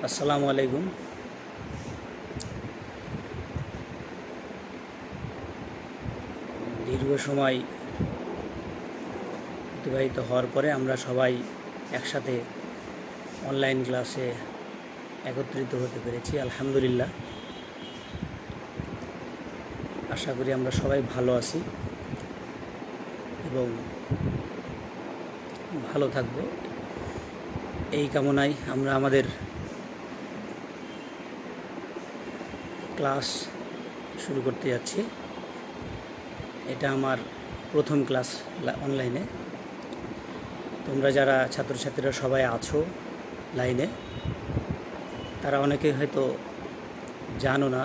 আসসালামু আলাইকুম। দীর্ঘ সময় অতিবাহিত হওয়ার পরে আমরা সবাই একসাথে অনলাইন ক্লাসে একত্রিত হতে পেরেছি, আলহামদুলিল্লাহ। আশা করি আমরা সবাই ভালো আছি এবং ভালো থাকব, এই কামনায় আমরা আমাদের ক্লাস শুরু করতে যাচ্ছি। এটা আমার প্রথম ক্লাস অনলাইনে। তোমরা যারা ছাত্রছাত্রীরা সবাই আছো লাইনে, তারা অনেকে হয়তো জানো না,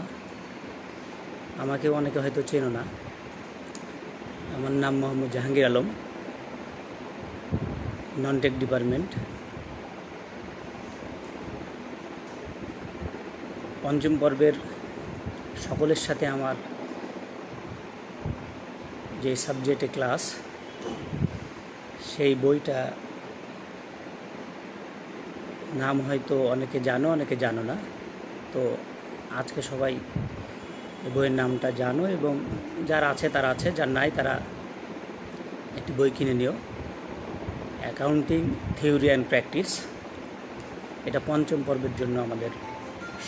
আমাকেও অনেকে হয়তো চেনো না। আমার নাম Mohammad Jahangir Alam, non tech department. পঞ্চম পর্বের সকলের সাথে আমার যে সাবজেক্টে ক্লাস, সেই বইটা নাম হয়তো অনেকে জানো, অনেকে জানো না। তো আজকে সবাই বইয়ের নামটা জানো, এবং যারা আছে তারা আছে, যার নাই তারা একটি বই কিনে নিও। Accounting theory and practice. এটা পঞ্চম পর্বের জন্য, আমাদের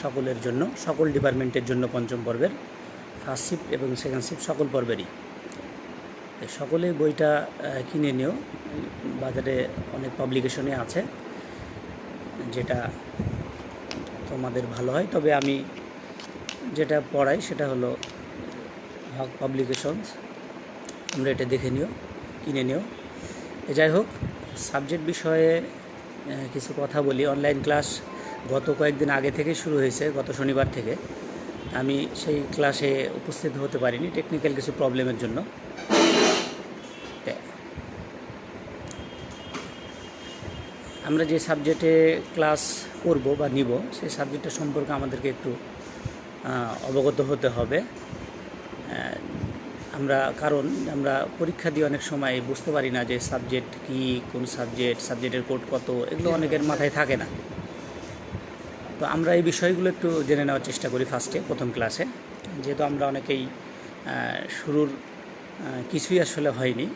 সকলের জন্য, সকল ডিপার্টমেন্টের জন্য পঞ্চম পর্বের ফার্স্ট শিফট এবং সেকেন্ড শিফট সকল পর্বেরই। সকলে বইটা কিনে নিও। বাজারে অনেক পাবলিকেশনে আছে, যেটা তোমাদের ভালো হয়। তবে আমি যেটা পড়াই সেটা হলো হক পাবলিকেশনস। তোমরা এটা দেখে নিও, কিনে নিও। যাই হোক, সাবজেক্ট বিষয়ে কিছু কথা বলি। অনলাইন ক্লাস গত কয়েকদিন আগে থেকে শুরু হয়েছে, গত শনিবার থেকে। আমি সেই ক্লাসে উপস্থিত হতে পারিনি টেকনিক্যাল কিছু প্রবলেমের জন্য। আমরা যে সাবজেক্টে ক্লাস করব বা নিব, সেই সাবজেক্টটা সম্পর্কে আমাদেরকে একটু অবগত হতে হবে। কারণ আমরা পরীক্ষা দিয়ে অনেক সময় বুঝতে পারি না যে সাবজেক্ট কি, কোন সাবজেক্টের কোড কত, এগুলো অনেকের মাথায় থাকে না। তো আমরা এই বিষয়গুলো একটু জেনে নেওয়ার চেষ্টা করি প্রথম ক্লাসে। যেহেতু আমরা অনেকেই শুরুর কিছুই আসলে হয়নি,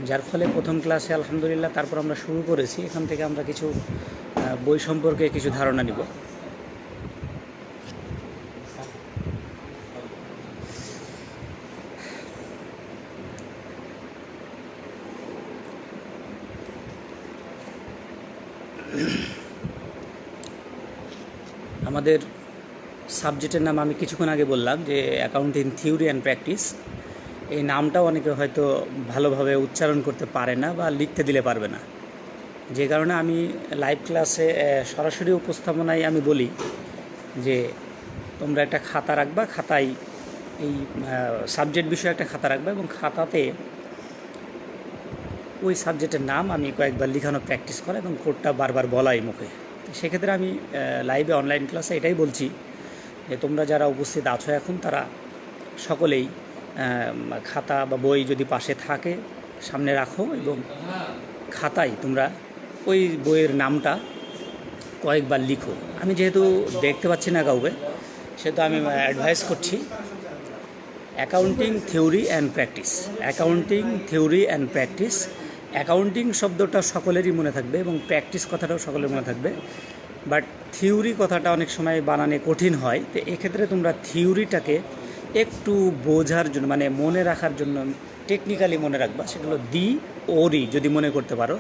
যার ফলে প্রথম ক্লাসে আলহামদুলিল্লাহ তারপর আমরা শুরু করেছি। এখান থেকে আমরা কিছু বই সম্পর্কে কিছু ধারণা নিব। আমাদের সাবজেক্টের নাম আমি কিছুক্ষণ আগে বললাম যে অ্যাকাউন্টিং থিওরি অ্যান্ড প্র্যাকটিস। এই নামটাও অনেকে হয়তো ভালোভাবে উচ্চারণ করতে পারে না বা লিখতে দিলে পারবে না, যে কারণে আমি লাইভ ক্লাসে সরাসরি উপস্থাপনায় আমি বলি যে তোমরা একটা খাতা রাখবা, খাতায় এই সাবজেক্ট বিষয়ে একটা খাতা রাখবা, এবং খাতাতে ওই সাবজেক্টের নাম আমি কয়েকবার লিখানো প্র্যাকটিস করা এবং কোডটা বারবার বলাই মুখে। সেক্ষেত্রে আমি লাইভে অনলাইন ক্লাসে এটাই বলছি যে তোমরা যারা উপস্থিত আছো এখন, তারা সকলেই খাতা বা বই যদি পাশে থাকে সামনে রাখো, এবং খাতায় তোমরা ওই বইয়ের নামটা কয়েকবার লিখো। আমি যেহেতু দেখতে পাচ্ছি না কাউকে, সেহেতু আমি অ্যাডভাইস করছি accounting theory and practice. Accounting theory and practice. Accounting শব্দটা সকলেরই মনে থাকবে এবং প্র্যাকটিস কথাটাও সকলের মনে থাকবে, বাট থিওরি কথাটা অনেক সময় বানানে কঠিন হয়। তো এক্ষেত্রে তোমরা থিওরিটাকে একটু বোঝার জন্য, মানে মনে রাখার জন্য টেকনিক্যালি মনে রাখবা। সেটা হলো দি ওরি, যদি মনে করতে পারো।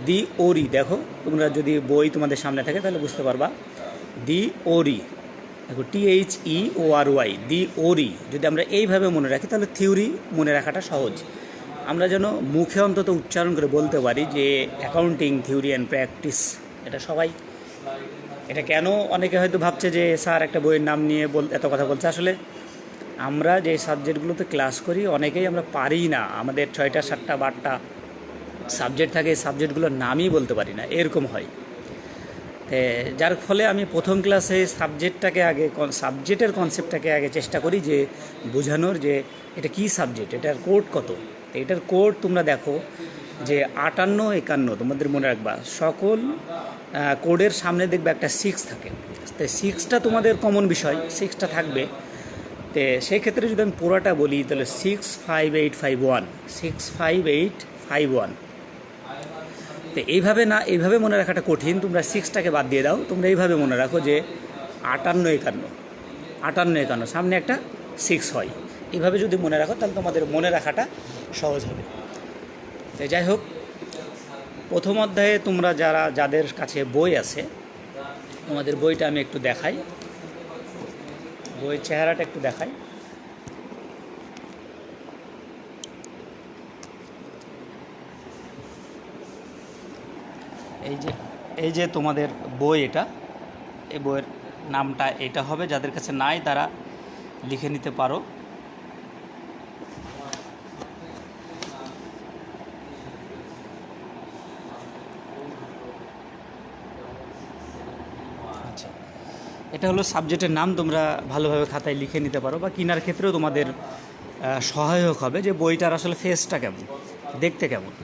দি ওরি, দেখো তোমরা যদি বই তোমাদের সামনে থাকে তাহলে বুঝতে পারবা। দি ওরি, দেখো THEORY, দি ওরি। যদি আমরা এইভাবে মনে রাখি তাহলে থিওরি মনে রাখাটা সহজ। আমরা যেন মুখে অন্তত উচ্চারণ করে বলতে পারি যে অ্যাকাউন্টিং থিওরি অ্যান্ড প্র্যাকটিস। এটা সবাই, এটা কেন অনেকে হয়তো ভাবছে যে স্যার একটা বইয়ের নাম নিয়ে এত কথা বলছে। আসলে আমরা যে সাবজেক্টগুলোতে ক্লাস করি অনেকেই আমরা পারি না, আমাদের 6টা 7টা 12টা সাবজেক্ট থাকে, সাবজেক্টগুলোর নামই বলতে পারি না, এরকম হয়। যার ফলে আমি প্রথম ক্লাসে সাবজেক্টের কনসেপ্টটাকে আগে চেষ্টা করি যে বোঝানোর, যে এটা কী সাবজেক্ট, এটার কোড কত। এটার কোড তোমরা দেখো যে 58 51 তোমাদের মনে রাখবা, সকল কোডের সামনে দেখবে একটা 6 থাকে। তো 6টা তোমাদের কমন বিষয়, 6টা থাকবে। তো সেই ক্ষেত্রে যদি আমি পুরোটা বলি তাহলে 65851, 65851। তো এইভাবে মনে রাখাটা কঠিন, তোমরা 6টাকে বাদ দিয়ে দাও, তোমরা এইভাবে মনে রাখো যে 58 51 সামনে একটা 6 হয়। এইভাবে যদি মনে রাখো তাহলে তোমাদের মনে রাখাটা সহজ হবে। তো যাই হোক, প্রথম অধ্যায়ে তোমরা যাদের কাছে বই আছে, তোমাদের বইটা আমি একটু দেখাই, বইয়ের চেহারাটা একটু দেখাই। এই যে তোমাদের বই, এই বইয়ের নামটা এটা হবে। যাদের কাছে নাই তারা লিখে নিতে পারো। আচ্ছা, এটা হলো সাবজেক্টের নাম, তোমরা ভালোভাবে খাতায় লিখে নিতে পারো, বা কেনার ক্ষেত্রেও তোমাদের সহায়ক হবে যে বইটার আসলে ফেসটা কেমন, দেখতে কেমন।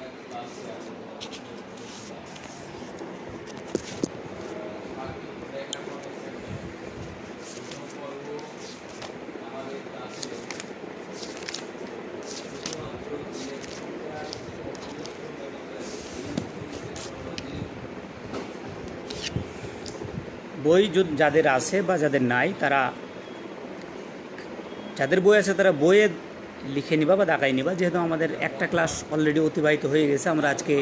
বই যাদের আছে বা যাদের নাই, যাদের বই আছে তারা বইয়ে লিখে নিবা বা দাগাই নিবা। যেহেতু আমাদের একটা ক্লাস অলরেডি অতিবাহিত হয়ে গেছে, আমরা আজকে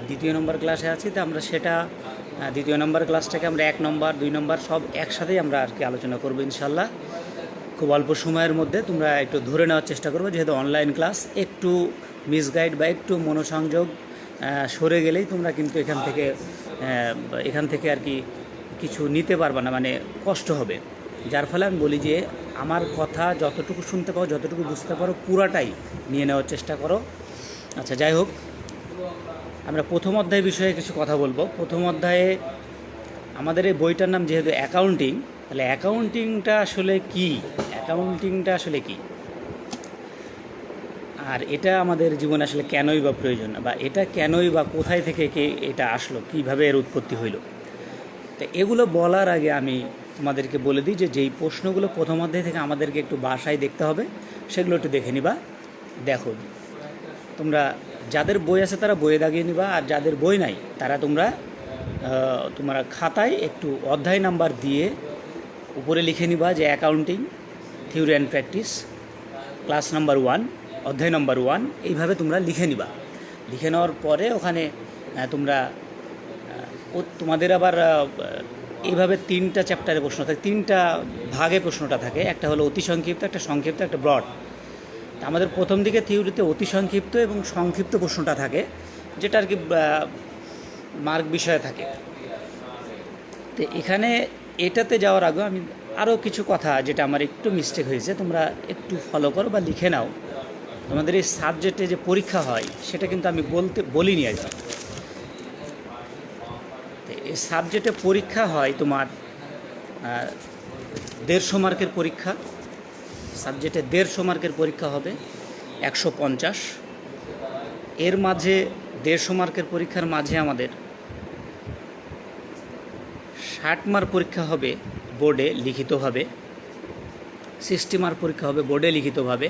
2য় নম্বর ক্লাসে আছি, তো আমরা সেটা 2য় নম্বর ক্লাসটাকে আমরা 1 নম্বর 2 নম্বর সব একসাথেই আমরা আর কি আলোচনা করবো ইনশাল্লাহ। খুব অল্প সময়ের মধ্যে তোমরা একটু ধরে নেওয়ার চেষ্টা করবে, যেহেতু অনলাইন ক্লাস, একটু মিসগাইড বা একটু মনোসংযোগ সরে গেলেই তোমরা কিন্তু এখান থেকে আর কি কিছু নিতে পারবে না, মানে কষ্ট হবে। যার ফলে আমি বলি যে আমার কথা যতটুকু শুনতে পারো, যতটুকু বুঝতে পারো, পুরাটাই নিয়ে নেওয়ার চেষ্টা করো। আচ্ছা, যাই হোক, আমরা প্রথম অধ্যায় বিষয়ে কিছু কথা বলবো। প্রথম অধ্যায়ে আমাদের এই বইটার নাম যেহেতু অ্যাকাউন্টিং, তাহলে অ্যাকাউন্টিংটা আসলে কি, আর এটা আমাদের জীবনে আসলে কেনই বা প্রয়োজন, বা এটা কেনই বা কোথায় থেকে এটা আসলো, কিভাবে এর উৎপত্তি হইল। তো এগুলো বলার আগে আমি তোমাদেরকে বলে দিই যে যেই প্রশ্নগুলো প্রথম অধ্যায় থেকে আমাদেরকে একটু বাসায় দেখতে হবে, সেগুলো একটু দেখে নিবা। দেখো, তোমরা যাদের বই আছে তারা বইয়ে দাগিয়ে নিবা, আর যাদের বই নাই তারা তোমরা খাতায় একটু অধ্যায় নাম্বার দিয়ে উপরে লিখে নিবা যে accounting theory and practice class number 1, অধ্যায় নাম্বার 1, এইভাবে তোমরা লিখে নিবা। লিখে নেওয়ার পরে ওখানে তোমাদের আবার এইভাবে 3টা চ্যাপ্টারে প্রশ্ন থাকে, 3টা ভাগে প্রশ্নটা থাকে। একটা হলো অতি সংক্ষিপ্ত, একটা সংক্ষিপ্ত, একটা ব্রড। আমাদের প্রথম দিকে থিওরিতে অতি সংক্ষিপ্ত এবং সংক্ষিপ্ত প্রশ্নটা থাকে, যেটা আর কি মার্ক বিষয়ে থাকে। তো এখানে এটাতে যাওয়ার আগে আমি আরও কিছু কথা, যেটা আমার একটু মিস্টেক হয়েছে, তোমরা একটু ফলো করো বা লিখে নাও। তোমাদের এই সাবজেক্টে যে পরীক্ষা হয় সেটা কিন্তু আমি বলিনি আর কি। এই সাবজেক্টে পরীক্ষা হয় তোমার 150 মার্কের পরীক্ষা। সাবজেক্টে 150 মার্কের পরীক্ষা হবে 150। এর মাঝে 150 মার্কের পরীক্ষার মাঝে আমাদের 60 মার্ক পরীক্ষা হবে বোর্ডে লিখিতভাবে, 60 মার্ক পরীক্ষা হবে বোর্ডে লিখিতভাবে,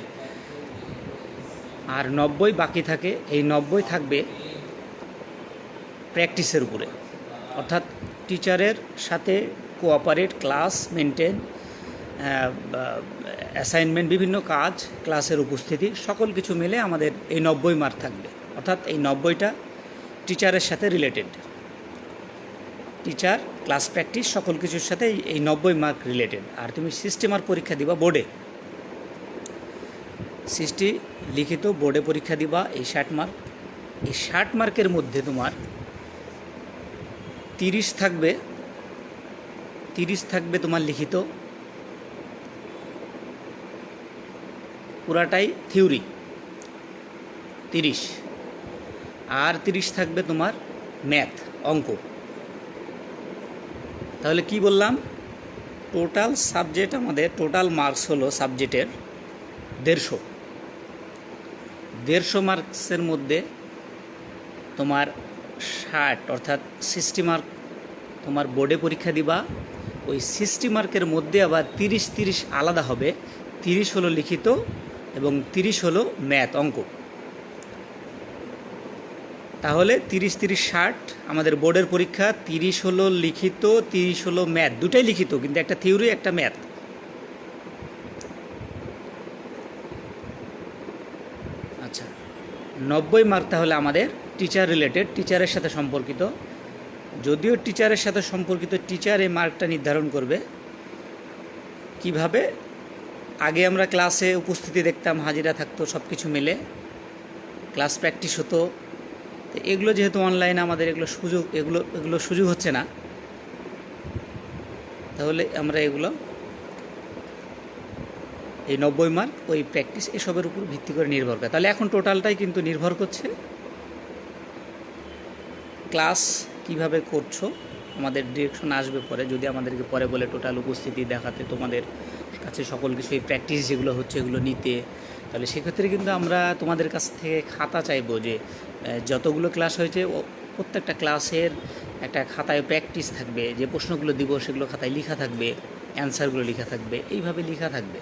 আর 90 বাকি থাকে। এই 90 থাকবে প্র্যাকটিসের উপরে, অর্থাৎ টিচারের সাথে কোঅপারেট, ক্লাস মেনটেন, অ্যাসাইনমেন্ট, বিভিন্ন কাজ, ক্লাসের উপস্থিতি, সকল কিছু মিলে আমাদের এই 90 মার্ক থাকবে। অর্থাৎ এই 90টা টিচারের সাথে রিলেটেড, টিচার, ক্লাস, প্র্যাকটিস, সকল কিছুর সাথে এই 90 মার্ক রিলেটেড। আর তুমি 60 মার্ক পরীক্ষা দিবা বোর্ডে, 60 লিখিত বোর্ডে পরীক্ষা দিবা। এই 60 মার্ক, এই 60 মার্কের মধ্যে তোমার 30 থাকবে তোমার লিখিত, পুরাটাই থিওরি 30, আর 30 থাকবে তোমার ম্যাথ, অঙ্ক। তাহলে কি বললাম, টোটাল সাবজেক্ট আমাদের টোটাল মার্কস হলো সাবজেক্টের 150 মার্কসের মধ্যে তোমার 60 অর্থাৎ 60 মার্ক তোমার বোর্ডে পরীক্ষা দিবা। ওই 60 মার্কের মধ্যে আবার 30 আলাদা হবে। 30 হলো লিখিত এবং 30 হলো ম্যাথ অঙ্ক। তাহলে 30-30-60 আমাদের বোর্ডের পরীক্ষা। 30 হলো লিখিত, 30 হলো ম্যাথ, দুটাই লিখিত কিন্তু একটা থিওরি একটা ম্যাথ। আচ্ছা, 90 মার্ক তাহলে আমাদের টিচার রিলেটেড, টিচারের সাথে সম্পর্কিত। যদিও টিচারের সাথে সম্পর্কিত, টিচার এই মার্কটা নির্ধারণ করবে কিভাবে। আগে আমরা ক্লাসে উপস্থিতি দেখতাম, হাজিরা থাকতো, সব কিছু মিলে ক্লাস প্র্যাকটিস হতো। তো এগুলো যেহেতু অনলাইনে আমাদের এগুলো সুযোগ হচ্ছে না, তাহলে আমরা এই 90 মার্ক ওই প্র্যাকটিস এসবের উপর ভিত্তি করে নির্ভর করে। তাহলে এখন টোটালটাই কিন্তু নির্ভর করছে ক্লাস কিভাবে করছো। আমাদের ডিরেকশন আসবে পরে, যদি আমাদেরকে পরে বলে টোটাল উপস্থিতি দেখাতে, তোমাদের কাছে সকল কিছু এই প্র্যাকটিস যেগুলো হচ্ছে এগুলো নিতে, তাহলে সেক্ষেত্রে কিন্তু আমরা তোমাদের কাছ থেকে খাতা চাইবো যে যতগুলো ক্লাস হয়েছে প্রত্যেকটা ক্লাসের একটা খাতায় প্র্যাকটিস থাকবে, যে প্রশ্নগুলো দিব সেগুলো খাতায় লেখা থাকবে, অ্যান্সারগুলো লেখা থাকবে, এইভাবে লেখা থাকবে।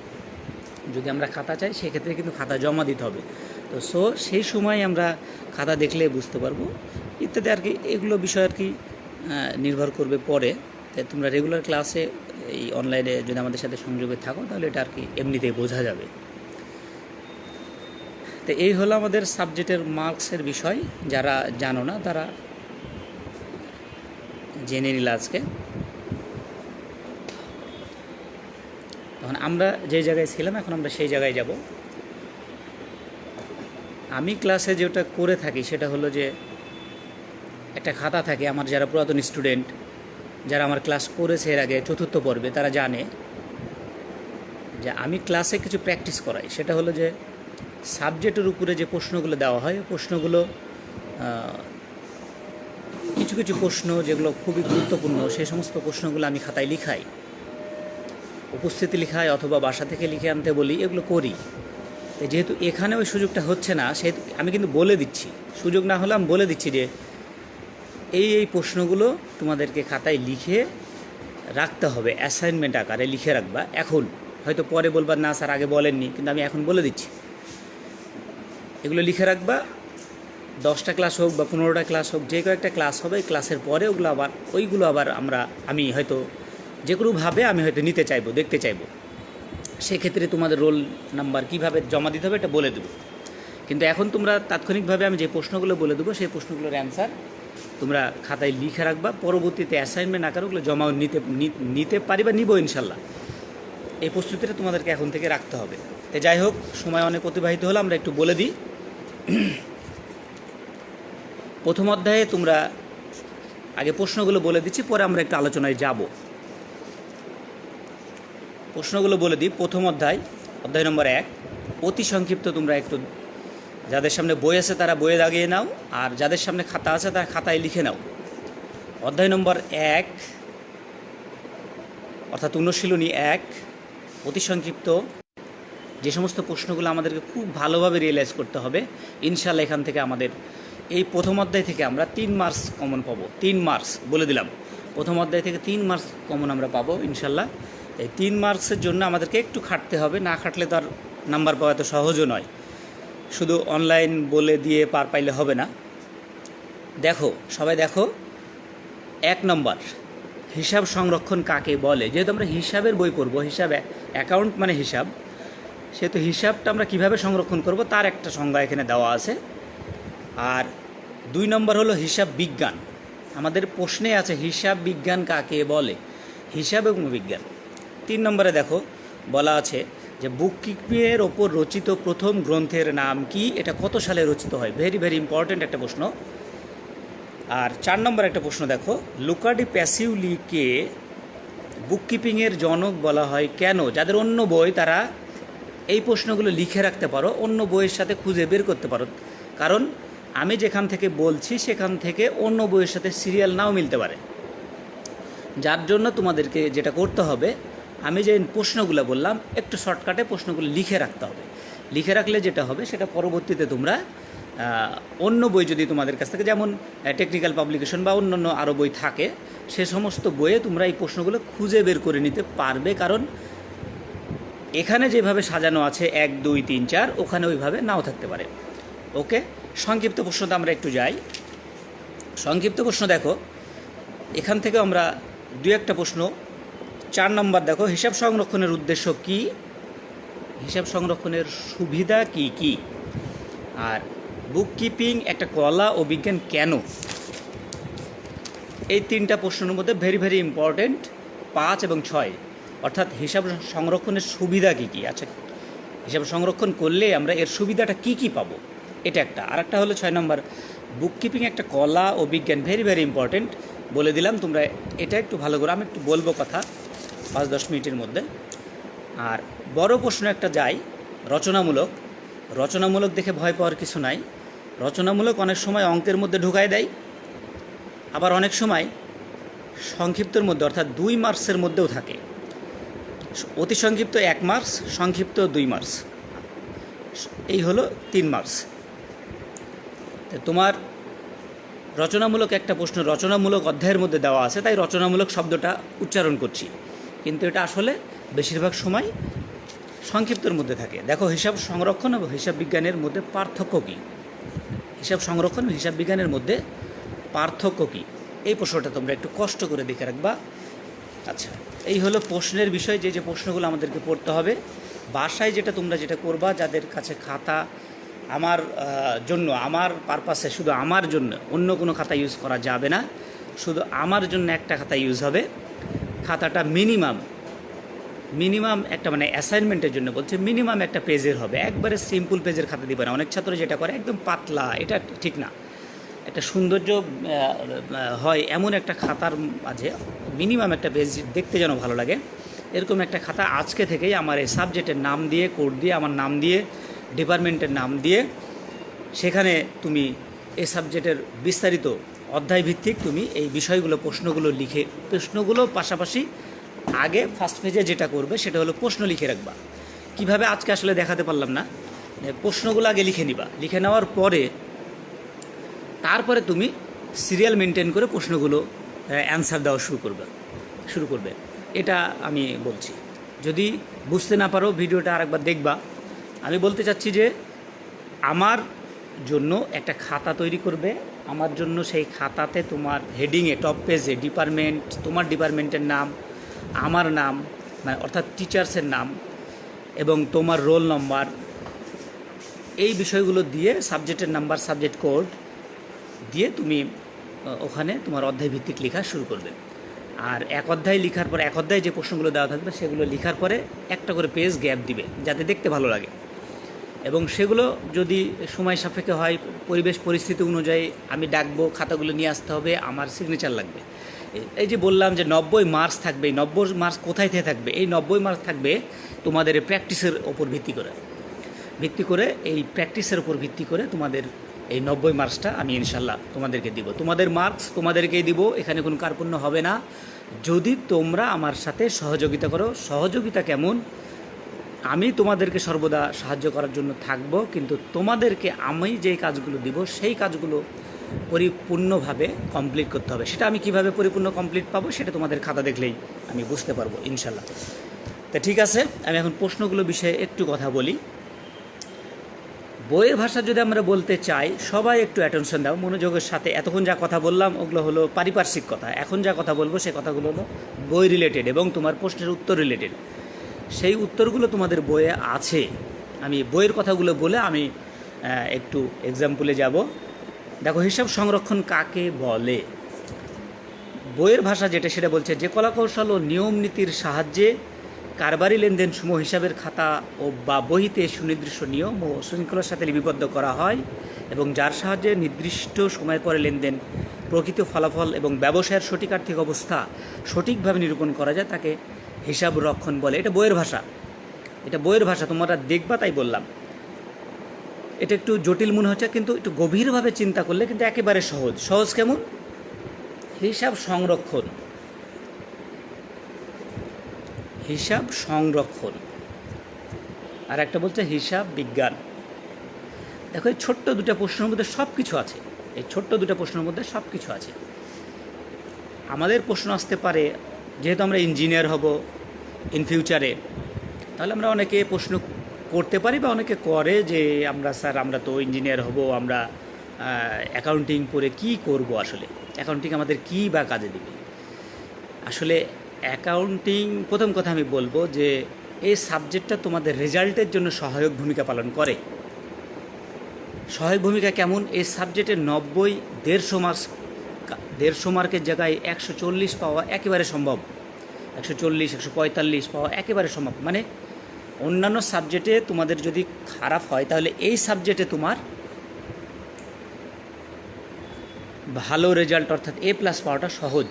যদি আমরা খাতা চাই সেক্ষেত্রে কিন্তু খাতা জমা দিতে হবে। তো সেই সময় আমরা খাতা দেখলে বুঝতে পারবো ইত্যাদি আর কি। এগুলো বিষয় আর কি নির্ভর করবে পরে। তাই তোমরা রেগুলার ক্লাসে এই অনলাইনে যদি আমাদের সাথে সংযোগে থাকো তাহলে এটা আর কি এমনিতেই বোঝা যাবে। তো এই হলো আমাদের সাবজেক্টের মার্কসের বিষয়। যারা জানো না তারা জেনে নিল আজকে। তখন আমরা যে জায়গায় ছিলাম এখন আমরা সেই জায়গায় যাব। আমি ক্লাসে যেটা করে থাকি সেটা হলো যে একটা খাতা থাকে। আমার যারা পুরাতন স্টুডেন্ট, যারা আমার ক্লাস করেছে এর আগে চতুর্থ পর্বে, তারা জানে যে আমি ক্লাসে কিছু প্র্যাকটিস করাই। সেটা হলো যে সাবজেক্টের উপরে যে প্রশ্নগুলো দেওয়া হয়, প্রশ্নগুলো কিছু কিছু প্রশ্ন যেগুলো খুবই গুরুত্বপূর্ণ, সেই সমস্ত প্রশ্নগুলো আমি খাতায় লিখাই, উপস্থিতি লিখাই অথবা বাসা থেকে লিখে আনতে বলি, এগুলো করি। যেহেতু এখানে ওই সুযোগটা হচ্ছে না, সেহেতু আমি কিন্তু বলে দিচ্ছি, সুযোগ না হলে আমি বলে দিচ্ছি যে এই প্রশ্নগুলো তোমাদেরকে খাতায় লিখে রাখতে হবে, অ্যাসাইনমেন্ট আকারে লিখে রাখবা। এখন হয়তো পরে বলবার না স্যার আগে বলেননি, কিন্তু আমি এখন বলে দিচ্ছি এগুলো লিখে রাখবা। 10টা ক্লাস হোক বা 15টা ক্লাস হোক, যে কয়েকটা ক্লাস হবে ক্লাসের পরে ওইগুলো আবার আমি হয়তো যে কোনোভাবে আমি হয়তো নিতে চাইবো, দেখতে চাইবো। সেক্ষেত্রে তোমাদের রোল নাম্বার কীভাবে জমা দিতে হবে এটা বলে দেবো। কিন্তু এখন তোমরা তাৎক্ষণিকভাবে আমি যে প্রশ্নগুলো বলে দেবো সেই প্রশ্নগুলোর অ্যান্সার তোমরা খাতায় লিখে রাখবা। পরবর্তীতে অ্যাসাইনমেন্ট আকারে ওগুলো জমাও নিতে পারিবা, নিব ইনশাল্লাহ। এই প্রস্তুতিটা তোমাদেরকে এখন থেকে রাখতে হবে। তো যাই হোক, সময় অনেক অতিবাহিত হলো, আমরা একটু বলে দিই। প্রথম অধ্যায়ে তোমরা আগে প্রশ্নগুলো বলে দিচ্ছি, পরে আমরা একটু আলোচনায় যাব। প্রশ্নগুলো বলে দিই। প্রথম অধ্যায় নম্বর 1, অতি সংক্ষিপ্ত। তোমরা একটু যাদের সামনে বই আছে তারা বইয়ে দাগিয়ে নাও, আর যাদের সামনে খাতা আছে তারা খাতায় লিখে নাও। অধ্যায় নম্বর 1 অর্থাৎ অনুশীলনী 1, অতি সংক্ষিপ্ত। যে সমস্ত প্রশ্নগুলো আমাদেরকে খুব ভালোভাবে রিয়েলাইজ করতে হবে, ইনশাল্লাহ এখান থেকে আমাদের এই প্রথম অধ্যায় থেকে আমরা 3 মার্কস কমন পাবো। 3 মার্কস বলে দিলাম, প্রথম অধ্যায় থেকে 3 মার্কস কমন আমরা পাবো ইনশাল্লাহ। এই 3 মার্কসের জন্য আমাদেরকে একটু খাটতে হবে, না খাটলে তো আর নাম্বার পাওয়া তো সহজও নয়। শুধু অনলাইন বলে দিয়ে পার পাইলে হবে না। দেখো, সবাই দেখো, 1 নম্বর, হিসাব সংরক্ষণ কাকে বলে। যেহেতু আমরা হিসাবের বই পড়ব, হিসাব অ্যাকাউন্ট মানে হিসাব, সেহেতু হিসাবটা আমরা কিভাবে সংরক্ষণ করব তার একটা সংজ্ঞা এখানে দেওয়া আছে। আর 2 নম্বর হলো হিসাব বিজ্ঞান। আমাদের প্রশ্নে আছে হিসাব বিজ্ঞান কাকে বলে, হিসাব এবং বিজ্ঞান। 3 নম্বরে দেখো বলা আছে যে বুককিপিংয়ের ওপর রচিত প্রথম গ্রন্থের নাম কি, এটা কত সালে রচিত হয়। ভেরি ভেরি ইম্পর্ট্যান্ট একটা প্রশ্ন। আর 4 নম্বর একটা প্রশ্ন দেখো, লুকা ডি প্যাসিওলিকে বুককিপিংয়ের জনক বলা হয় কেন। যাদের অন্য বই তারা এই প্রশ্নগুলো লিখে রাখতে পারো, অন্য বইয়ের সাথে খুঁজে বের করতে পারো। কারণ আমি যেখান থেকে বলছি সেখান থেকে অন্য বইয়ের সাথে সিরিয়াল নাও মিলতে পারে। যার জন্য তোমাদেরকে যেটা করতে হবে, আমি যে প্রশ্নগুলো বললাম একটু শর্টকাটে প্রশ্নগুলো লিখে রাখতে হবে। লিখে রাখলে যেটা হবে সেটা পরবর্তীতে তোমরা অন্য বই যদি তোমাদের কাছ থেকে, যেমন টেকনিক্যাল পাবলিকেশন বা অন্যান্য আরও বই থাকে, সে সমস্ত বইয়ে তোমরা এই প্রশ্নগুলো খুঁজে বের করে নিতে পারবে। কারণ এখানে যেভাবে সাজানো আছে 1 2 3 4, ওখানে ওইভাবে নাও থাকতে পারে। ওকে, সংক্ষিপ্ত প্রশ্নতে আমরা একটু যাই। সংক্ষিপ্ত প্রশ্ন দেখো, এখান থেকে আমরা 2-1টা প্রশ্ন। 4 নম্বর দেখো, হিসাব সংরক্ষণের উদ্দেশ্য কি, হিসাব সংরক্ষণের সুবিধা কি কি, আর বুক কিপিং একটা কলা ও বিজ্ঞান কেন। এই 3টা প্রশ্নের মধ্যে ভেরি ভেরি ইম্পর্টেন্ট 5 এবং 6, অর্থাৎ হিসাব সংরক্ষণের সুবিধা কী কী। আচ্ছা, হিসাব সংরক্ষণ করলে আমরা এর সুবিধাটা কি কি পাবো, এটা একটা। আর একটা হলো 6 নম্বর, বুক কিপিং একটা কলা ও বিজ্ঞান, ভেরি ভেরি ইম্পর্টেন্ট, বলে দিলাম। তোমরা এটা একটু ভালো করে, আমি একটু বলবো কথা 5-10 মিনিটের মধ্যে। আর বড় প্রশ্ন একটা যাই, রচনামূলক। রচনামূলক দেখে ভয় পাওয়ার কিছু নাই। রচনামূলক অনেক সময় অঙ্কের মধ্যে ঢুকায় দেয়, আবার অনেক সময় সংক্ষিপ্তর মধ্যে, অর্থাৎ 2 মার্কসের মধ্যেও থাকে। অতি সংক্ষিপ্ত 1 মার্কস, সংক্ষিপ্ত 2 মার্কস, এই হলো 3 মার্কস। তোমার রচনামূলক একটা প্রশ্ন রচনামূলক অধ্যায়ের মধ্যে দেওয়া আছে, তাই রচনামূলক শব্দটা উচ্চারণ করছি, কিন্তু এটা আসলে বেশিরভাগ সময় সংক্ষিপ্তর মধ্যে থাকে। দেখো, হিসাব সংরক্ষণ এবং হিসাব বিজ্ঞানের মধ্যে পার্থক্য কী, হিসাব সংরক্ষণ ও হিসাব বিজ্ঞানের মধ্যে পার্থক্য কী, এই প্রশ্নটা তোমরা একটু কষ্ট করে দেখে রাখবা। আচ্ছা, এই হলো প্রশ্নের বিষয়, যে যে প্রশ্নগুলো আমাদেরকে পড়তে হবে। বাসায় তোমরা যেটা করবা, যাদের কাছে খাতা, আমার জন্য, আমার পারপাসে, শুধু আমার জন্য অন্য কোনো খাতা ইউজ করা যাবে না, শুধু আমার জন্য একটা খাতা ইউজ হবে। খাতাটা মিনিমাম একটা, মানে অ্যাসাইনমেন্টের জন্য বলছে, মিনিমাম একটা পেজের হবে, একবারে সিম্পল পেজের খাতা দিবে না। অনেক ছাত্র যেটা করে একদম পাতলা, এটা ঠিক না। একটা সৌন্দর্য হয় এমন একটা খাতার মাঝে মিনিমাম একটা পেজ দেখতে যেন ভালো লাগে, এরকম একটা খাতা আজকে থেকেই আমার এই সাবজেক্টের নাম দিয়ে, কোড দিয়ে, আমার নাম দিয়ে, ডিপার্টমেন্টের নাম দিয়ে, সেখানে তুমি এই সাবজেক্টের বিস্তারিত অধ্যায়ভিত্তিক তুমি এই বিষয়গুলো, প্রশ্নগুলো পাশাপাশি আগে ফার্স্ট পেজে যেটা করবে সেটা হলো প্রশ্ন লিখে রাখবা। কিভাবে আজকে আসলে দেখাতে পারলাম না, প্রশ্নগুলো আগে লিখে নিবা। লিখে নেওয়ার পরে তারপরে তুমি সিরিয়াল মেনটেন করে প্রশ্নগুলো অ্যান্সার দেওয়া শুরু করবে। এটা আমি বলছি। যদি বুঝতে না পারো, ভিডিওটা আরেকবার দেখবা। আমি বলতে চাচ্ছি যে আমার জন্য একটা খাতা তৈরি করবে, আমার জন্য সেই খাতাতে তোমার হেডিংয়ে, টপ পেজে ডিপার্টমেন্ট, তোমার ডিপার্টমেন্টের নাম, আমার নাম, মানে অর্থাৎ টিচার্সের নাম, এবং তোমার রোল নম্বর, এই বিষয়গুলো দিয়ে, সাবজেক্টের নাম্বার, সাবজেক্ট কোড দিয়ে তুমি ওখানে তোমার অধ্যায় ভিত্তিক লেখা শুরু করবে। আর এক অধ্যায় লেখার পর, এক অধ্যায়ে যে প্রশ্নগুলো দেওয়া থাকবে সেগুলো লেখার পরে একটা করে পেজ গ্যাপ দিবে, যাতে দেখতে ভালো লাগে। এবং সেগুলো যদি সময় সাপেক্ষে হয়, পরিবেশ পরিস্থিতি অনুযায়ী আমি ডাকবো, খাতাগুলো নিয়ে আসতে হবে, আমার সিগনেচার লাগবে। এই যে বললাম যে 90 মার্কস থাকবে, এই 90 মার্কস কোথায় থেকে থাকবে? এই 90 মার্কস থাকবে তোমাদের প্র্যাকটিসের ওপর ভিত্তি করে, এই প্র্যাকটিসের ওপর ভিত্তি করে তোমাদের এই 90 মার্কসটা আমি ইনশাল্লাহ তোমাদেরকে দিব। তোমাদের মার্কস তোমাদেরকেই দিব, এখানে কোনো কার্পণ্য হবে না, যদি তোমরা আমার সাথে সহযোগিতা করো। সহযোগিতা কেমন? আমি তোমাদেরকে সর্বদা সাহায্য করার জন্য থাকব, কিন্তু তোমাদেরকে আমি যেই কাজগুলো দিব সেই কাজগুলো পরিপূর্ণভাবে কমপ্লিট করতে হবে। সেটা আমি কিভাবে পরিপূর্ণ কমপ্লিট পাবো, সেটা তোমাদের খাতা দেখলেই আমি বুঝতে পারবো ইনশাল্লাহ। তা ঠিক আছে, আমি এখন প্রশ্নগুলো বিষয়ে একটু কথা বলি। বইয়ের ভাষা যদি আমরা বলতে চাই, সবাই একটু অ্যাটেনশন দাও মনোযোগের সাথে। এতক্ষণ যা কথা বললাম ওগুলো হলো পারিপার্শ্বিক কথা, এখন যা কথা বলবো সে কথাগুলো হলো বই রিলেটেড এবং তোমার প্রশ্নের উত্তর রিলেটেড। সেই উত্তরগুলো তোমাদের বইয়ে আছে। আমি বইয়ের কথাগুলো বলে আমি একটু এক্সাম্পলে যাব। দেখো, হিসাব সংরক্ষণ কাকে বলে? বইয়ের ভাষা যেটা, সেটা বলছে যে কলাকৌশল ও নিয়ম নীতির সাহায্যে কারবারি লেনদেন সমূহ হিসাবের খাতা ও বা বহিতে সুনির্দিষ্ট নিয়ম ও শৃঙ্খলার সাথে লিপিবদ্ধ করা হয়, এবং যার সাহায্যে নির্দিষ্ট সময় পরে লেনদেন, প্রকৃত ফলাফল এবং ব্যবসায়ের সঠিক আর্থিক অবস্থা সঠিকভাবে নিরূপণ করা যায়, তাকে হিসাব রক্ষণ বলে। এটা বইয়ের ভাষা, তোমরা দেখবা, তাই বললাম। এটা একটু জটিল মনে হচ্ছে, কিন্তু একটু গভীরভাবে চিন্তা করলে কিন্তু একেবারে সহজ। কেমন? হিসাব সংরক্ষণ, আর একটা বলছে হিসাব বিজ্ঞান। দেখো এই ছোট্ট দুটো প্রশ্নের মধ্যে সব কিছু আছে, এই ছোট্ট দুটো প্রশ্নের মধ্যে সব কিছু আছে। আমাদের প্রশ্ন আসতে পারে, যেহেতু আমরা ইঞ্জিনিয়ার হব ইন ফিউচারে, তাহলে আমরা অনেকে প্রশ্ন করতে পারি বা অনেকে করে যে আমরা স্যার আমরা তো ইঞ্জিনিয়ার হব, আমরা অ্যাকাউন্টিং পড়ে কি করব, আসলে অ্যাকাউন্টিং আমাদের কী বা কাজে দেবে। আসলে অ্যাকাউন্টিং, প্রথম কথা আমি বলবো যে এই সাবজেক্টটা তোমাদের রেজাল্টের জন্য সহায়ক ভূমিকা পালন করে। সহায়ক ভূমিকা কেমন? এই সাবজেক্টের 90 150 মার্কের জায়গায় 140 পাওয়া একেবারে সম্ভব, 140 145 পাওয়া একেবারে সম্ভব। মানে অন্যান্য সাবজেক্টে তোমাদের যদি খারাপ হয়, তাহলে এই সাবজেক্টে তোমার ভালো রেজাল্ট অর্থাৎ A+ পাওয়াটা সহজ।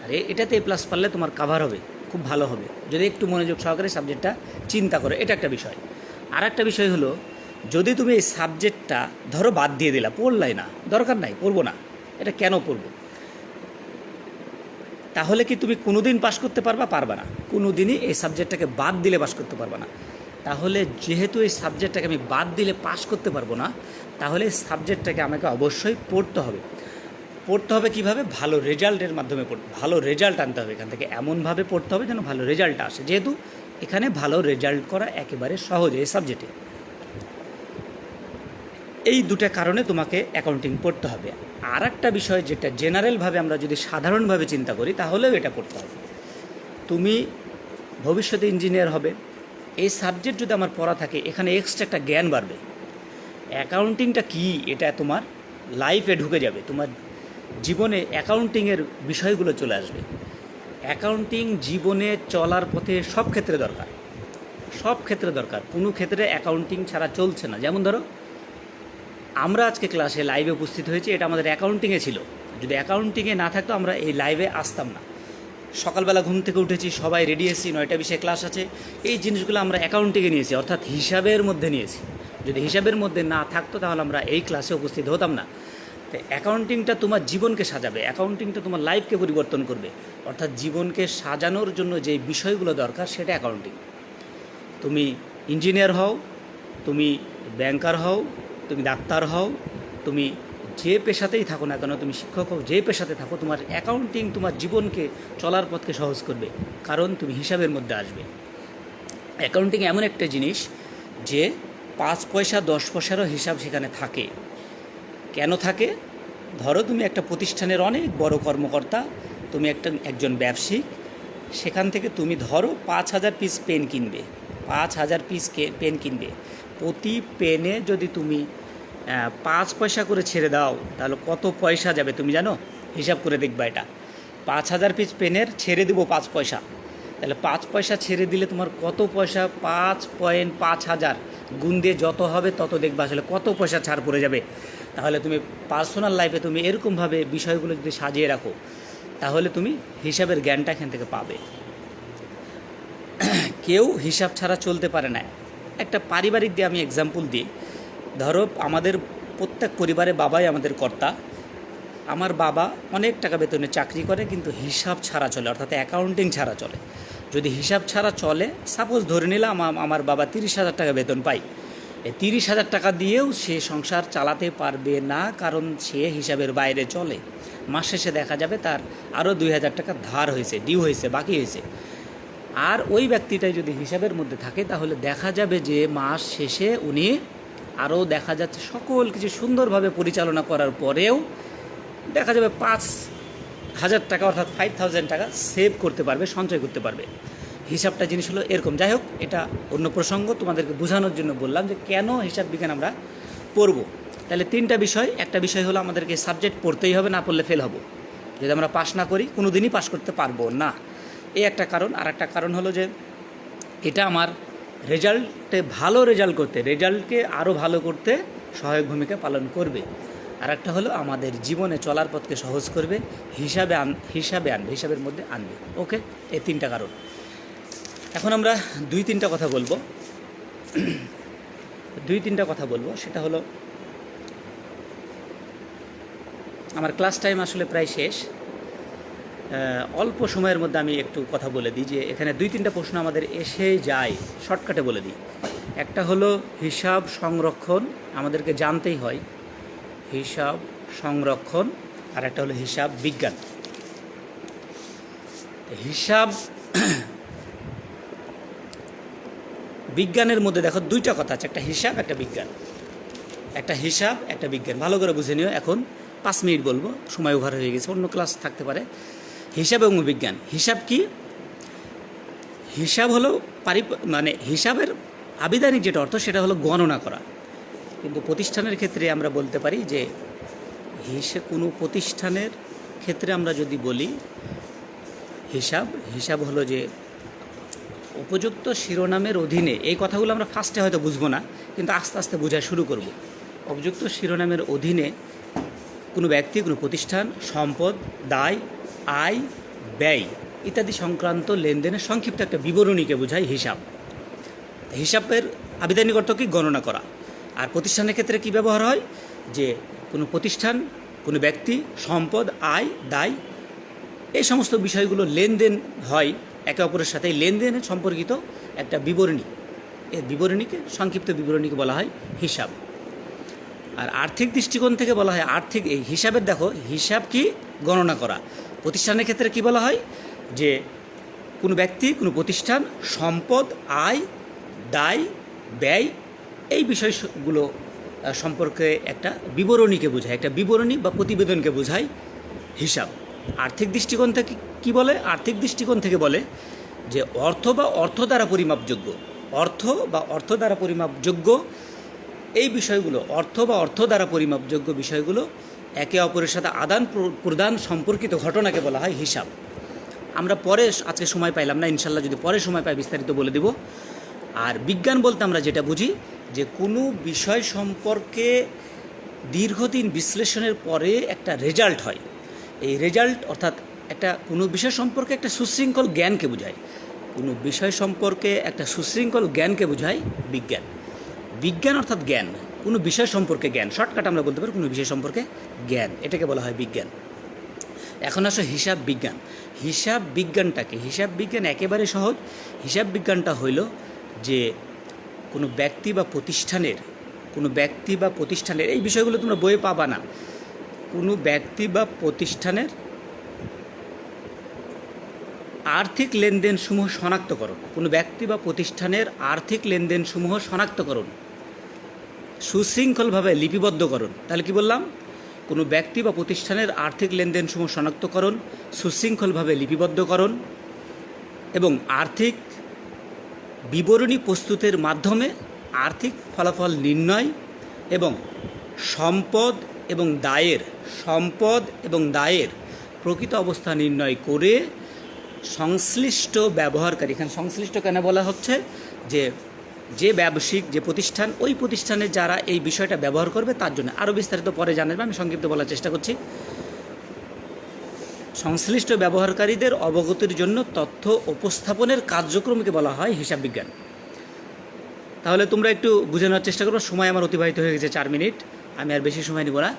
আর এটাতে A+ পারলে তোমার কাভার হবে, খুব ভালো হবে যদি একটু মনোযোগ সহকারে সাবজেক্টটা চিন্তা করো। এটা একটা বিষয়। আর একটা বিষয় হলো, যদি তুমি এই সাবজেক্টটা ধরো বাদ দিয়ে দিলা, পড়লাই না, দরকার নাই, পড়বো না, এটা কেন পড়বো, তাহলে কি তুমি কোনো দিন পাশ করতে পারবা না? কোনো দিনই এই সাবজেক্টটাকে বাদ দিলে পাশ করতে পারবা না। তাহলে যেহেতু এই সাবজেক্টটাকে আমি বাদ দিলে পাশ করতে পারবো না, তাহলে এই সাবজেক্টটাকে আমাকে অবশ্যই পড়তে হবে। পড়তে হবে কীভাবে? ভালো রেজাল্টের মাধ্যমে ভালো রেজাল্ট আনতে হবে এখান থেকে, এমনভাবে পড়তে হবে যেন ভালো রেজাল্ট আসে, যেহেতু এখানে ভালো রেজাল্ট করা একেবারে সহজ এই সাবজেক্টে। এই দুটো কারণে তোমাকে অ্যাকাউন্টিং পড়তে হবে। আর একটা বিষয়, যেটা জেনারেলভাবে আমরা যদি সাধারণভাবে চিন্তা করি, তাহলেও এটা পড়তে হবে। তুমি ভবিষ্যতে ইঞ্জিনিয়ার হবে, এই সাবজেক্ট যদি আমার পড়া থাকে, এখানে এক্সট্রা একটা জ্ঞান বাড়বে। অ্যাকাউন্টিংটা কী, এটা তোমার লাইফে ঢুকে যাবে, তোমার জীবনে অ্যাকাউন্টিংয়ের বিষয়গুলো চলে আসবে। অ্যাকাউন্টিং জীবনে চলার পথে সব ক্ষেত্রে দরকার, সব ক্ষেত্রে দরকার। কোনো ক্ষেত্রে অ্যাকাউন্টিং ছাড়া চলছে না। যেমন ধরো, আমরা আজকে ক্লাসে লাইভে উপস্থিত হয়েছি, এটা আমাদের অ্যাকাউন্টিংয়ে ছিল। যদি অ্যাকাউন্টিংয়ে না থাকতো আমরা এই লাইভে আসতাম না। সকালবেলা ঘুম থেকে উঠেছি, সবাই রেডি এসেছি, 9টা 20 ক্লাস আছে, এই জিনিসগুলো আমরা অ্যাকাউন্টিংয়ে নিয়েছি, অর্থাৎ হিসাবের মধ্যে নিয়েছি। যদি হিসাবের মধ্যে না থাকতো, তাহলে আমরা এই ক্লাসে উপস্থিত হতাম না। তো অ্যাকাউন্টিংটা তোমার জীবনকে সাজাবে, অ্যাকাউন্টিংটা তোমার লাইফকে পরিবর্তন করবে, অর্থাৎ জীবনকে সাজানোর জন্য যে বিষয়গুলো দরকার, সেটা অ্যাকাউন্টিং। তুমি ইঞ্জিনিয়ার হও, তুমি ব্যাংকার হও, তুমি ডাক্তার হও, তুমি যে পেশাতেই থাকো না কেন, তুমি শিক্ষক হও, যে পেশাতে থাকো, তোমার অ্যাকাউন্টিং তোমার জীবনকে চলার পথকে সহজ করবে, কারণ তুমি হিসাবের মধ্যে আসবে। অ্যাকাউন্টিং এমন একটা জিনিস যে 5 পয়সা 10 পয়সারও হিসাব সেখানে থাকে। কেন থাকে? ধরো তুমি একটা প্রতিষ্ঠানের অনেক বড় কর্মকর্তা, তুমি একজন ব্যবসায়িক, সেখান থেকে তুমি ধরো 5,000 পিস পেন কিনবে, 5,000 পিস পেন কিনবে। প্রতি পেনে যদি তুমি 5 পয়সা করে ছেড়ে দাও, তাহলে কত পয়সা যাবে তুমি জানো? হিসাব করে দেখবা এটা। 5,000 পিস পেনের ছেড়ে দেবো 5 পয়সা, তাহলে 5 পয়সা ছেড়ে দিলে তোমার কত পয়সা? 5.5 হাজার। গুণ দিয়ে যত হবে তত দেখবা আসলে কত পয়সা ছাড় পড়ে যাবে। তাহলে তুমি পার্সোনাল লাইফে তুমি এরকমভাবে বিষয়গুলো যদি সাজিয়ে রাখো, তাহলে তুমি হিসাবের জ্ঞানটা এখান থেকে পাবে। কেউ হিসাব ছাড়া চলতে পারে না। একটা পারিবারিক দিয়ে আমি এক্সাম্পল দিই। ধরো আমাদের প্রত্যেক পরিবারে বাবাই আমাদের কর্তা। আমার বাবা অনেক টাকা বেতনে চাকরি করে, কিন্তু হিসাব ছাড়া চলে, অর্থাৎ অ্যাকাউন্টিং ছাড়া চলে। যদি হিসাব ছাড়া চলে, সাপোজ ধরে নিলাম আমার বাবা 30,000 টাকা বেতন পায়, এই 30,000 টাকা দিয়েও সে সংসার চালাতে পারবে না, কারণ সে হিসাবের বাইরে চলে। মাস শেষে দেখা যাবে তার আরও 2,000 টাকা ধার হয়েছে, ডিউ হয়েছে, বাকি হয়েছে। আর ওই ব্যক্তিটাই যদি হিসাবের মধ্যে থাকে, তাহলে দেখা যাবে যে মাস শেষে উনি আরও দেখা যাচ্ছে সকল কিছু সুন্দরভাবে পরিচালনা করার পরেও দেখা যাবে 5,000 টাকা অর্থাৎ 5,000 টাকা সেভ করতে পারবে, সঞ্চয় করতে পারবে। হিসাবটা জিনিস হলো এরকম। যাই হোক, এটা অন্য প্রসঙ্গ, তোমাদেরকে বোঝানোর জন্য বললাম যে কেন হিসাব বিজ্ঞান আমরা পড়ব। তাহলে 3টা বিষয়। একটা বিষয় হলো আমাদেরকে সাবজেক্ট পড়তেই হবে, না পড়লে ফেল হব। যদি আমরা পাস না করি, কোনো দিনই পাস করতে পারবো না, এই একটা কারণ। আর একটা কারণ হলো যে এটা আমার ভালো রেজাল্ট করতে, রেজাল্টকে আরও ভালো করতে সহায়ক ভূমিকা পালন করবে। আর একটা হলো আমাদের জীবনে চলার পথকে সহজ করবে, হিসাবের মধ্যে আনবে। ওকে, এই 3টা কারণ। এখন আমরা 2-3টা কথা বলবো। 2-3টা কথা বলবো, সেটা হলো আমার ক্লাস টাইম আসলে প্রায় শেষ। অল্প সময়ের মধ্যে আমি একটু কথা বলে দিই যে এখানে 2-3টা প্রশ্ন আমাদের এসে যায়, শর্টকাটে বলে দিই। একটা হলো হিসাব সংরক্ষণ, আমাদেরকে জানতেই হয় হিসাব সংরক্ষণ, আর একটা হলো হিসাব বিজ্ঞান। হিসাব বিজ্ঞানের মধ্যে দেখো দুইটা কথা আছে, একটা হিসাব একটা বিজ্ঞান। একটা হিসাব একটা বিজ্ঞান, ভালো করে বুঝে নিও। এখন 5 মিনিট বলবো, সময় ওভার হয়ে গেছে, অন্য ক্লাস থাকতে পারে। হিসাব এবং বিজ্ঞান। হিসাব কি? হিসাব হলো মানে হিসাবের আবিধানিক যেটা অর্থ সেটা হলো গণনা করা, কিন্তু প্রতিষ্ঠানের ক্ষেত্রে আমরা বলতে পারি যে কোনো প্রতিষ্ঠানের ক্ষেত্রে আমরা যদি বলি হিসাব হলো যে উপযুক্ত শিরোনামের অধীনে, এই কথাগুলো আমরা ফার্স্টে হয়তো বুঝবো না, কিন্তু আস্তে আস্তে বোঝা শুরু করব। উপযুক্ত শিরোনামের অধীনে কোনো ব্যক্তি, কোনো প্রতিষ্ঠান সম্পদ, দায়, আয়, ব্যয় ইত্যাদি সংক্রান্ত লেনদেনের সংক্ষিপ্ত একটা বিবরণীকে বোঝায় হিসাব। হিসাবের আবিধানিক অর্থ কি? গণনা করা। আর প্রতিষ্ঠানের ক্ষেত্রে কি ব্যবহার হয়? যে কোনো প্রতিষ্ঠান, কোনো ব্যক্তি, সম্পদ, আয়, দায় এই সমস্ত বিষয়গুলো লেনদেন হয় একে অপরের সাথে, এই লেনদেনের সম্পর্কিত একটা বিবরণী, এই বিবরণীকে, সংক্ষিপ্ত বিবরণীকে বলা হয় হিসাব। আর আর্থিক দৃষ্টিকোণ থেকে বলা হয় এই হিসাবের, দেখো হিসাব কি? গণনা করা। প্রতিষ্ঠানের ক্ষেত্রে কি বলা হয়? যে কোনো ব্যক্তি, কোনো প্রতিষ্ঠান সম্পদ, আয়, দায়, ব্যয় এই বিষয়গুলো সম্পর্কে একটা বিবরণীকে বোঝায়, একটা বিবরণী বা প্রতিবেদনকে বোঝায় হিসাব। আর্থিক দৃষ্টিকোণ থেকে কি বলে? আর্থিক দৃষ্টিকোণ থেকে বলে যে অর্থ বা অর্থ দ্বারা পরিমাপযোগ্য, অর্থ বা অর্থ দ্বারা পরিমাপযোগ্য এই বিষয়গুলো, অর্থ বা অর্থ দ্বারা পরিমাপযোগ্য বিষয়গুলো একে অপরের সাথে আদান প্রদান সম্পর্কিত ঘটনাকে বলা হয় হিসাব। আমরা পরে, আজকে সময় পাইলাম না, ইনশাল্লাহ যদি পরে সময় পাই বিস্তারিত বলে দিব। আর বিজ্ঞান বলতে আমরা যেটা বুঝি যে কোনো বিষয় সম্পর্কে দীর্ঘদিন বিশ্লেষণের পরে একটা রেজাল্ট হয়, এই রেজাল্ট অর্থাৎ একটা কোনো বিষয় সম্পর্কে একটা সুশৃঙ্খল জ্ঞানকে বোঝায়, কোনো বিষয় সম্পর্কে একটা সুশৃঙ্খল জ্ঞানকে বোঝায় বিজ্ঞান। বিজ্ঞান অর্থাৎ জ্ঞান, কোনো বিষয় সম্পর্কে জ্ঞান, শর্টকাট আমরা বলতে পারি কোনো বিষয় সম্পর্কে জ্ঞান, এটাকে বলা হয় বিজ্ঞান। এখন আসো হিসাব বিজ্ঞান। হিসাব বিজ্ঞানটাকে, হিসাব বিজ্ঞান একেবারে সহজ। হিসাব বিজ্ঞানটা হইল যে কোনো ব্যক্তি বা প্রতিষ্ঠানের এই বিষয়গুলো তোমরা বইয়ে পাবা না, কোনো ব্যক্তি বা প্রতিষ্ঠানের আর্থিক লেনদেনসমূহ শনাক্তকরণ, কোনো ব্যক্তি বা প্রতিষ্ঠানের আর্থিক লেনদেনসমূহ শনাক্তকরণ, সুশৃঙ্খলভাবে লিপিবদ্ধকরণ। তাহলে কি বললাম? কোনো ব্যক্তি বা প্রতিষ্ঠানের আর্থিক লেনদেনসমূহ শনাক্তকরণ, সুশৃঙ্খলভাবে লিপিবদ্ধকরণ এবং আর্থিক বিবরণী প্রস্তুতের মাধ্যমে আর্থিক ফলাফল নির্ণয় এবং সম্পদ এবং দায়ের প্রকৃত অবস্থা নির্ণয় করে সংশ্লিষ্ট ব্যবহারকারী, এখানে সংশ্লিষ্ট কেন বলা হচ্ছে? যে ব্যবসায়িক, যে প্রতিষ্ঠান, ওই প্রতিষ্ঠানে যারা এই বিষয়টা ব্যবহার করবে তার জন্য। আরও বিস্তারিত পরে জানাবে, আমি সংক্ষিপ্ত বলার চেষ্টা করছি। সংশ্লিষ্ট ব্যবহারকারীদের অবগতির জন্য তথ্য উপস্থাপনের কার্যক্রমকে বলা হয় হিসাব বিজ্ঞান। তাহলে তোমরা একটু বুঝে নেওয়ার চেষ্টা করো। সময় আমার অতিবাহিত হয়ে গেছে 4 মিনিট, আমি আর বেশি সময় নিব না।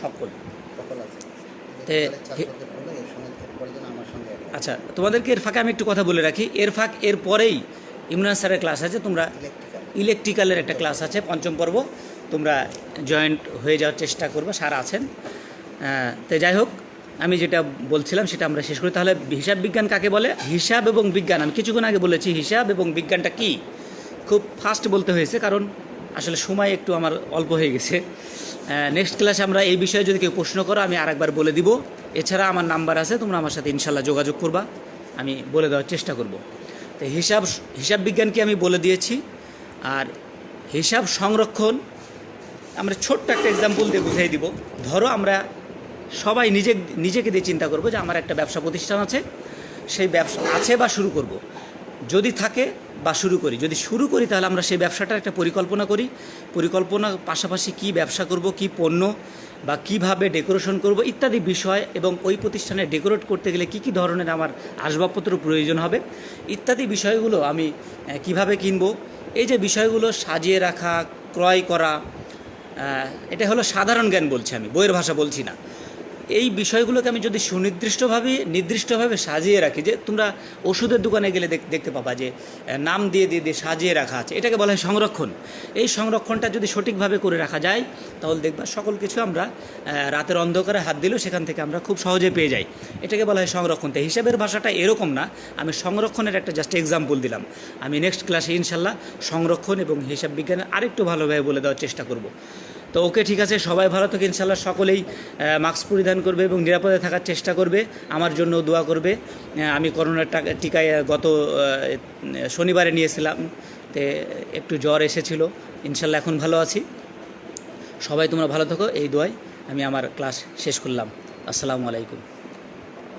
সকল আচ্ছা, তোমাদেরকে এর ফাঁকে আমি একটু কথা বলে রাখি। এর পরেই ইমরান স্যারের ক্লাস আছে, তোমরা ইলেকট্রিক্যালের একটা ক্লাস আছে 5ম পর্ব, তোমরা জয়েন্ট হয়ে যাওয়ার চেষ্টা করবে, স্যার আছেন। তো যাই হোক, আমি যেটা বলছিলাম সেটা আমরা শেষ করি। তাহলে হিসাব বিজ্ঞান কাকে বলে? হিসাব এবং বিজ্ঞান, আমি কিছুক্ষণ আগে বলেছি হিসাব এবং বিজ্ঞানটা কি, খুব ফাস্ট বলতে হয়েছে কারণ আসলে সময় একটু আমার অল্প হয়ে গেছে। নেক্সট ক্লাসে আমরা এই বিষয়ে যদি কেউ প্রশ্ন করো আমি আরেকবার বলে দিব। এছাড়া আমার নাম্বার আছে, তোমরা আমার সাথে ইনশাল্লাহ যোগাযোগ করবা, আমি বলে দেওয়ার চেষ্টা করব। তো হিসাব বিজ্ঞানকে আমি বলে দিয়েছি। আর হিসাব সংরক্ষণ আমরা ছোট্ট একটা এক্সাম্পল দিয়ে বুঝিয়ে দিব। ধরো আমরা সবাই নিজেকে দিয়ে চিন্তা করব যে আমার একটা ব্যবসা প্রতিষ্ঠান আছে, সেই ব্যবসা আছে বা শুরু করব, যদি থাকে বা শুরু করি, যদি শুরু করি তাহলে আমরা সেই ব্যবসাটার একটা পরিকল্পনা করি। পরিকল্পনার পাশাপাশি কি ব্যবসা করব, কি পণ্য বা কিভাবে ডেকোরেশন করব ইত্যাদি বিষয়, এবং ওই প্রতিষ্ঠানে ডেকোরেট করতে গেলে কি ধরনের আমার আসবাবপত্র প্রয়োজন হবে ইত্যাদি বিষয়গুলো আমি কিভাবে কিনব, এই যে বিষয়গুলো সাজিয়ে রাখা, ক্রয় করা, এটা হলো সাধারণ জ্ঞান বলছি, আমি বইয়ের ভাষা বলছি না। এই বিষয়গুলোকে আমি যদি নির্দিষ্টভাবে সাজিয়ে রাখি, যে তোমরা ওষুধের দোকানে গেলে দেখতে পাবা যে নাম দিয়ে সাজিয়ে রাখা আছে, এটাকে বলা হয় সংরক্ষণ। এই সংরক্ষণটা যদি সঠিকভাবে করে রাখা যায় তাহলে দেখবা সকল কিছু আমরা রাতের অন্ধকারে হাত দিলেও সেখান থেকে আমরা খুব সহজে পেয়ে যাই। এটাকে বলা হয় সংরক্ষণ। তো হিসাবের ভাষাটা এরকম না, আমি সংরক্ষণের একটা জাস্ট এক্সাম্পল দিলাম। আমি নেক্সট ক্লাসে ইনশাল্লাহ সংরক্ষণ এবং হিসাব বিজ্ঞানের আরেকটু ভালোভাবে বলে দেওয়ার চেষ্টা করব। তো ওকে, ঠিক আছে, সবাই ভালো থাকে ইনশাল্লাহ। সকলেই মাস্ক পরিধান করবে এবং নিরাপদে থাকার চেষ্টা করবে। আমার জন্য দোয়া করবে। আমি করোনার টিকায় গত শনিবারে নিয়েছিলাম, তে একটু জ্বর এসেছিল, ইনশাল্লাহ এখন ভালো আছি। সবাই তোমরা ভালো থাকো, এই দোয়ায় আমি আমার ক্লাস শেষ করলাম। আসসালামু আলাইকুম।